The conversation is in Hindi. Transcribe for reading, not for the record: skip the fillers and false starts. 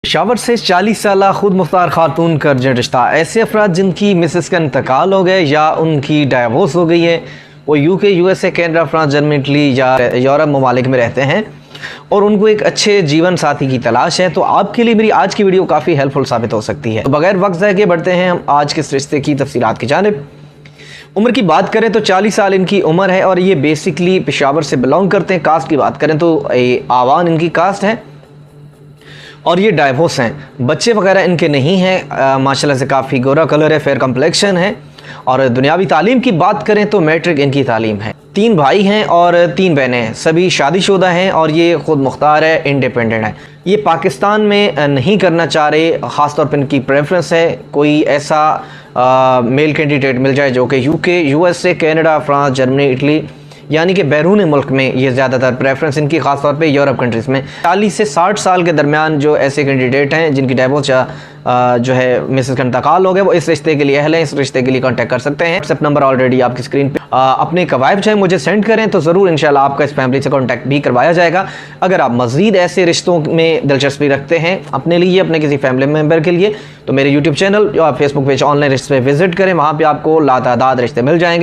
पेशावर से 40 साल खुद मुख्तार खातून का अर्जेंट रिश्ता। ऐसे अफराद जिनकी मिसेस का इंतकाल हो गए या उनकी डाइवोर्स हो गई है, वो UK, USA, Canada, France, Germany, Italy या यूरोप ममालिक में रहते हैं और उनको एक अच्छे जीवन साथी की तलाश है, तो आपके लिए मेरी आज की वीडियो काफ़ी हेल्पफुल साबित हो सकती है। तो बगैर वक्त ज़ाय के बढ़ते हैं हम आज के इस रिश्ते की तफसीलात की जानिब। उम्र की बात करें तो 40 साल इनकी उम्र है और ये बेसिकली पेशावर से बिलोंग करते हैं। कास्ट की बात करें तो आवान इनकी कास्ट है और ये डाइवोर्स हैं। बच्चे वगैरह इनके नहीं हैं, माशाल्लाह से काफ़ी गोरा कलर है, फेयर कम्प्लेक्शन है। और दुनियावी तालीम की बात करें तो मैट्रिक इनकी तालीम है। 3 भाई हैं और 3 बहनें हैं, सभी शादीशुदा हैं और ये खुद मुख्तार है, इंडिपेंडेंट है। ये पाकिस्तान में नहीं करना चाह रहे, ख़ासतौर पर इनकी प्रेफरेंस है कोई ऐसा मेल कैंडिडेट मिल जाए जो कि UK, USA, Canada, France, Germany, Italy यानी कि बैरून मुल्क में ये ज़्यादातर प्रेफरेंस इनकी, ख़ासतौर पे यूरोप कंट्रीज़ में। 40 से 60 साल के दरमियान जो ऐसे कैंडिडेट हैं जिनकी डाइवोर्स जो है मिसेस का इंतकाल हो गया, वो इस रिश्ते के लिए अहल हैं, इस रिश्ते के लिए कांटेक्ट कर सकते हैं। व्हाट्सएप नंबर ऑलरेडी आपकी स्क्रीन पे। अपने कवायब चाहे मुझे सेंड करें तो ज़रूर इंशाल्लाह आपका इस फैमिली से कांटेक्ट भी करवाया जाएगा। अगर आप मज़ीद ऐसे रिश्तों में दिलचस्पी रखते हैं अपने लिए, अपने किसी फैमिली मेम्बर के लिए, तो मेरे यूट्यूब चैनल या फेसबुक पेज ऑनलाइन रिश्ते पे विजिट करें, वहाँ पर आपको लातादाद रिश्ते मिल जाएंगे।